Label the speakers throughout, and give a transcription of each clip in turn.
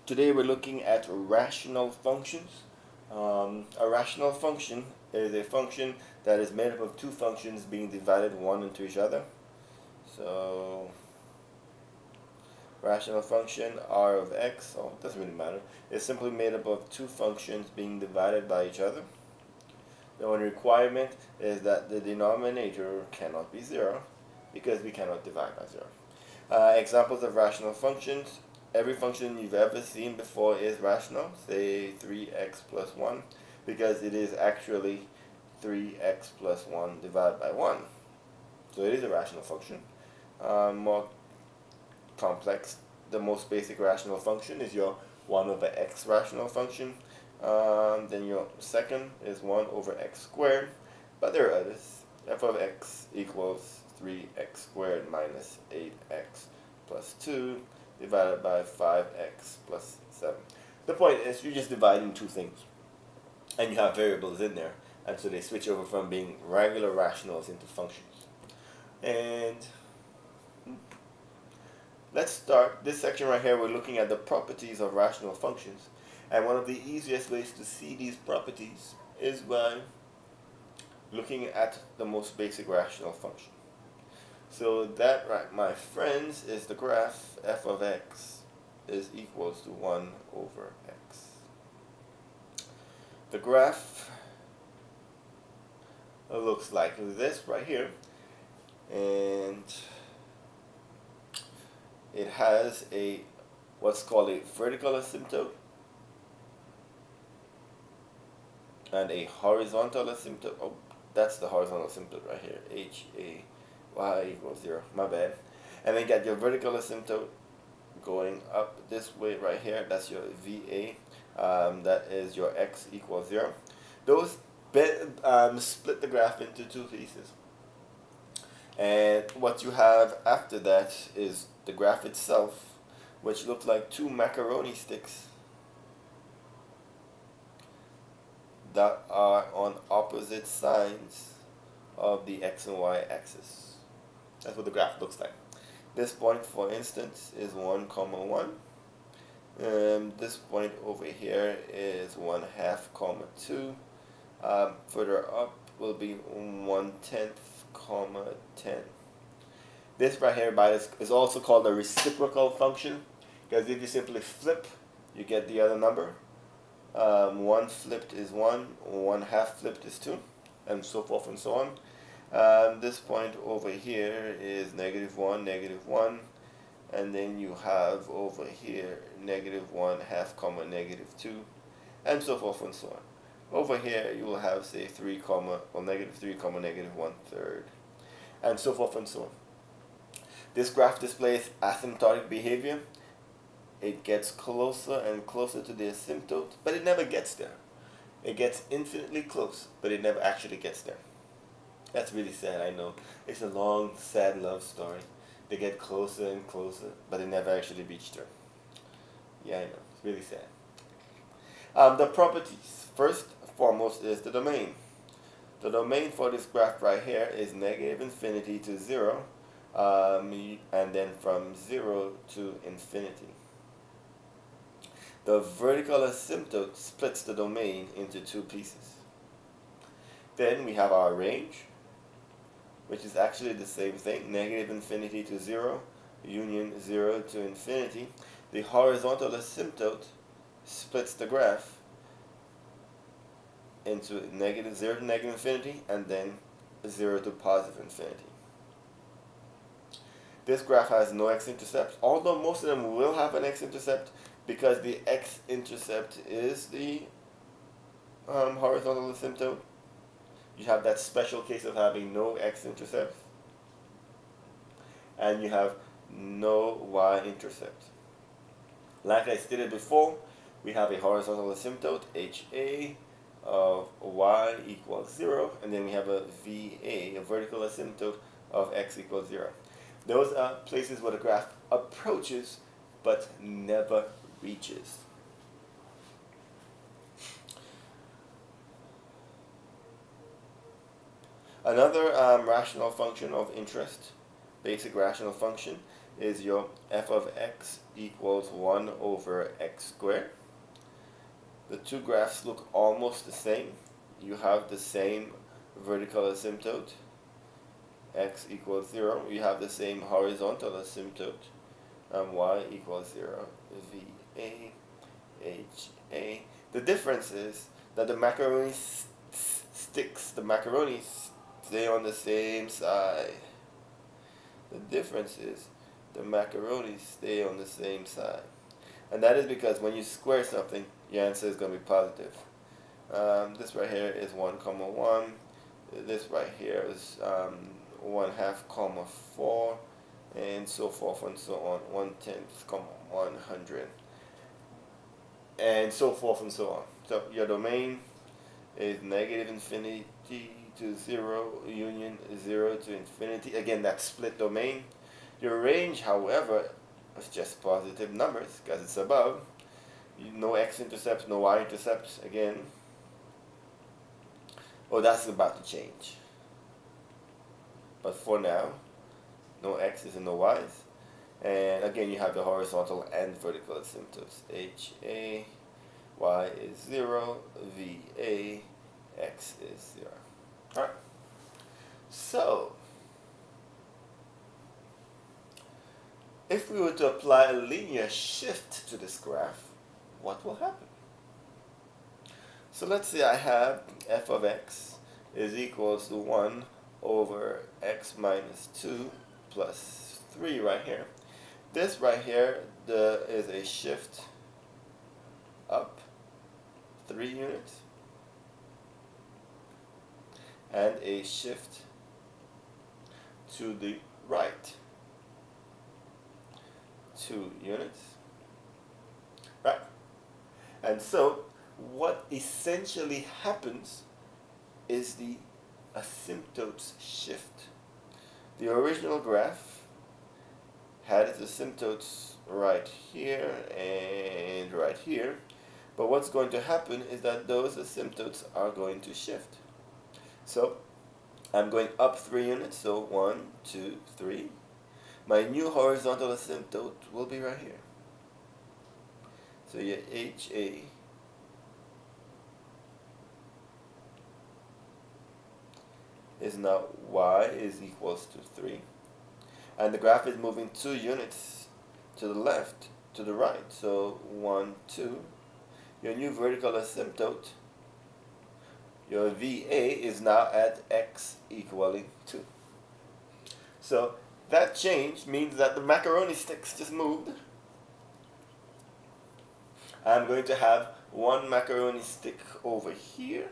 Speaker 1: Today we're looking at rational functions. A rational function is a function that is made up of two functions being divided one into each other. So, rational function r of x, oh, it doesn't really matter, is simply made up of two functions being divided by each other. The only requirement is that the denominator cannot be 0 because we cannot divide by 0. Examples of rational functions. Every function you've ever seen before is rational, say 3x plus 1, because it is actually 3x plus 1 divided by 1. So it is a rational function. More complex, the most basic rational function is your 1 over x rational function. Then your second is 1 over x squared, but there are others. F of x equals 3x squared minus 8x plus 2 divided by 5x plus 7. The point is you're just dividing two things, and you have variables in there, and so they switch over from being regular rationals into functions. And let's start this section right here. We're looking at the properties of rational functions, and one of the easiest ways to see these properties is by looking at the most basic rational function. So that, right, my friends, is the graph f of x is equals to 1 over x. The graph looks like this right here, and it has a what's called a vertical asymptote and a horizontal asymptote. Oh, that's the horizontal asymptote right here. y equals 0. My bad. And then you got your vertical asymptote going up this way right here. That's your VA. That is your x equals 0. Those split the graph into two pieces. And what you have after that is the graph itself, which looks like two macaroni sticks that are on opposite sides of the x and y axis. That's what the graph looks like. This point, for instance, is 1, 1. This point over here is 1/2, 2. Further up will be 1/10, 10. This right here is also called a reciprocal function, because if you simply flip, you get the other number. 1 flipped is 1, 1/2 flipped is 2, and so forth and so on. This point over here is -1, -1, and then you have over here -1/2, -2, and so forth and so on. Over here you will have, say, -3, -1/3, and so forth and so on. This graph displays asymptotic behavior. It gets closer and closer to the asymptote, but it never gets there. It gets infinitely close, but it never actually gets there. That's really sad, I know. It's a long, sad love story. They get closer and closer, but they never actually reach there. Yeah, I know. It's really sad. The properties. First and foremost is the domain. The domain for this graph right here is -infinity to 0, and then from 0 to infinity. The vertical asymptote splits the domain into two pieces. Then we have our range, which is actually the same thing, -infinity to 0, union 0 to infinity. The horizontal asymptote splits the graph into -0 to -infinity, and then 0 to +infinity. This graph has no x-intercept, although most of them will have an x-intercept, because the x-intercept is the horizontal asymptote. You have that special case of having no x-intercept, and you have no y-intercept. Like I stated before, we have a horizontal asymptote, HA, of y equals 0, and then we have a VA, a vertical asymptote of x equals 0. Those are places where the graph approaches but never reaches. Another rational function of interest, basic rational function, is your f of x equals 1 over x squared. The two graphs look almost the same. You have the same vertical asymptote, x equals 0. You have the same horizontal asymptote, y equals 0, VA, HA. The difference is that the macaroni sticks, the macaroni stay on the same side. The difference is the macaroni stay on the same side. And that is because when you square something, your answer is going to be positive. This right here is 1 comma 1. This right here is 1/2 comma 4, and so forth and so on. 1/10 comma 100, and so forth and so on. So your domain is negative infinity to 0 union 0 to infinity. Again, that's split domain. Your range, however, is just positive numbers because it's above. No x-intercepts, no y-intercepts again. Oh, that's about to change. But for now, no x's and no y's. And again, you have the horizontal and vertical asymptotes. HA, y is 0, VA, x is 0. Alright. So, if we were to apply a linear shift to this graph, what will happen? So let's say I have f of x is equals to 1 over x minus 2 plus 3 right here. This right here is a shift up 3 units and a shift to the right 2 units. Right? And so what essentially happens is the asymptotes shift. The original graph had its asymptotes right here and right here, but what's going to happen is that those asymptotes are going to shift. So I'm going up 3 units, so 1, 2, 3. My new horizontal asymptote will be right here. So your HA is now y is equals to 3. And the graph is moving 2 units to the left, to the right. So 1, 2. Your new vertical asymptote, your VA, is now at x equaling 2. So that change means that the macaroni sticks just moved. I'm going to have one macaroni stick over here.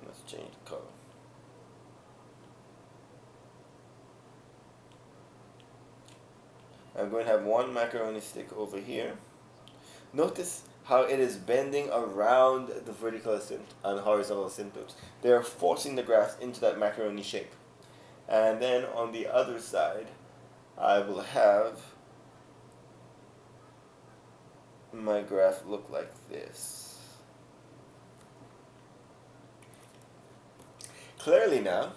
Speaker 1: Let's change the color. I'm going to have one macaroni stick over here. Notice how it is bending around the vertical and horizontal asymptotes. They are forcing the graph into that macaroni shape. And then on the other side, I will have my graph look like this. Clearly now,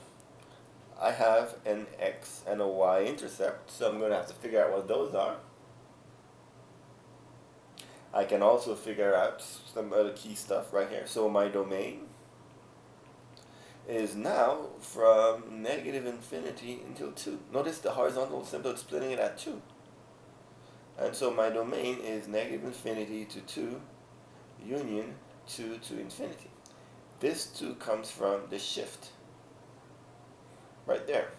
Speaker 1: I have an x and a y intercept, so I'm going to have to figure out what those are. I can also figure out some other key stuff right here. So my domain is now from negative infinity until 2. Notice the horizontal asymptote splitting it at 2. And so my domain is negative infinity to 2 union 2 to infinity. This 2 comes from the shift right there.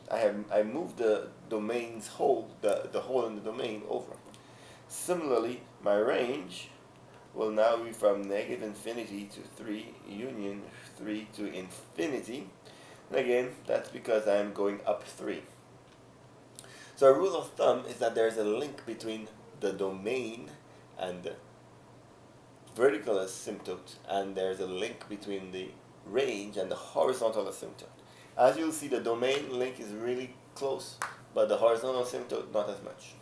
Speaker 1: I moved the domain's hole, the hole in the domain over. Similarly, my range will now be from negative infinity to 3 union 3 to infinity. And again, that's because I'm going up 3. So a rule of thumb is that there's a link between the domain and the vertical asymptote, and there's a link between the range and the horizontal asymptote. As you'll see, the domain link is really close, but the horizontal asymptote not as much.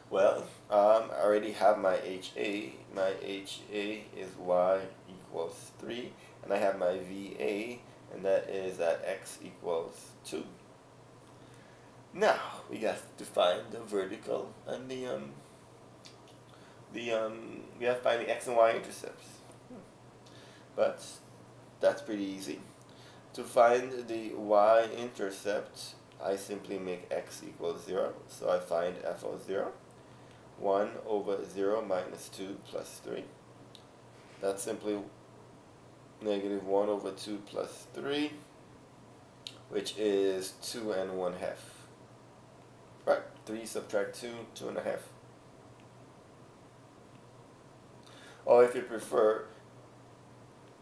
Speaker 1: Well, I already have my HA. My HA is y equals 3, and I have my VA, and that is that x equals 2. Now we have to find the vertical and we have to find the x and y intercepts. But that's pretty easy. To find the y-intercept, I simply make x equals 0. So I find f of 0. 1 over 0 minus 2 plus 3. That's simply negative 1 over 2 plus 3, which is 2 and 1/2. Right, 3 subtract 2, 2 and 1/2. Or if you prefer,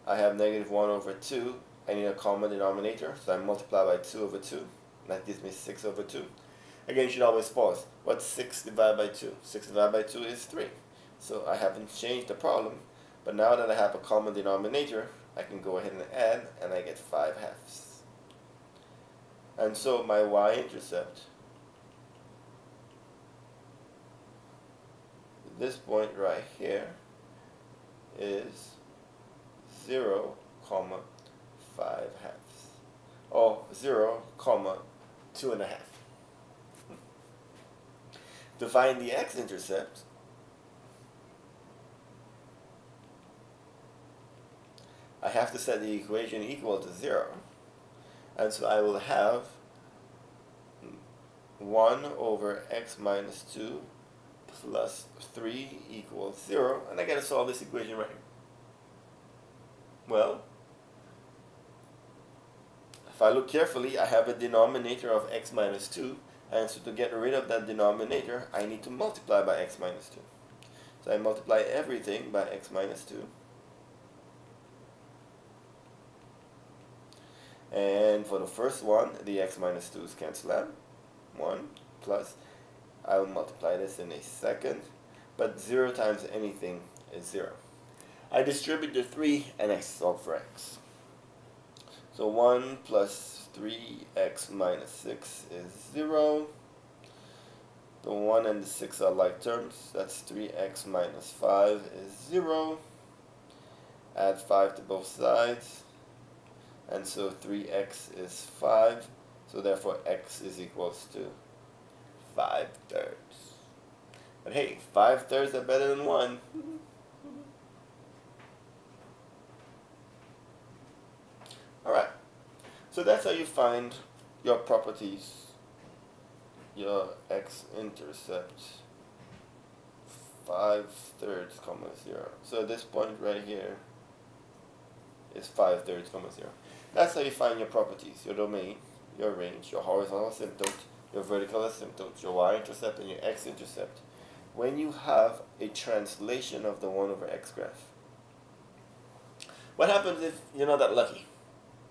Speaker 1: I have negative 1 over 2. I need a common denominator, so I multiply by 2 over 2. That gives me 6 over 2. Again, you should always pause. What's 6 divided by 2? 6 divided by 2 is 3. So I haven't changed the problem, but now that I have a common denominator, I can go ahead and add, and I get 5/2. And so my y-intercept, this point right here, is 0, 5/2. Or 0, 2.5. To find the x-intercept, I have to set the equation equal to 0. And so I will have 1 over x minus 2 plus 3 equals 0. And I got to solve this equation right. Well, if I look carefully, I have a denominator of x minus 2. And so to get rid of that denominator, I need to multiply by x minus 2. So I multiply everything by x minus 2. And for the first one, the x minus 2's cancel out. 1 plus, I will multiply this in a second. But 0 times anything is 0. I distribute the 3 and I solve for x. So 1 plus 3x minus 6 is 0. The 1 and the 6 are like terms. That's 3x minus 5 is 0. Add 5 to both sides. And so 3x is 5. So therefore x is equals to 5/3. But hey, 5/3 are better than 1. Alright. So that's how you find your properties, your x-intercept, 5/3, 0. So this point right here is 5/3, 0. That's how you find your properties, your domain, your range, your horizontal asymptote, your vertical asymptote, your y-intercept, and your x-intercept, when you have a translation of the 1 over x graph. What happens if you're not that lucky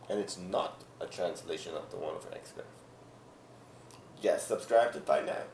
Speaker 1: and it's not a translation of the 1 over x graph? Yes, subscribe to find out.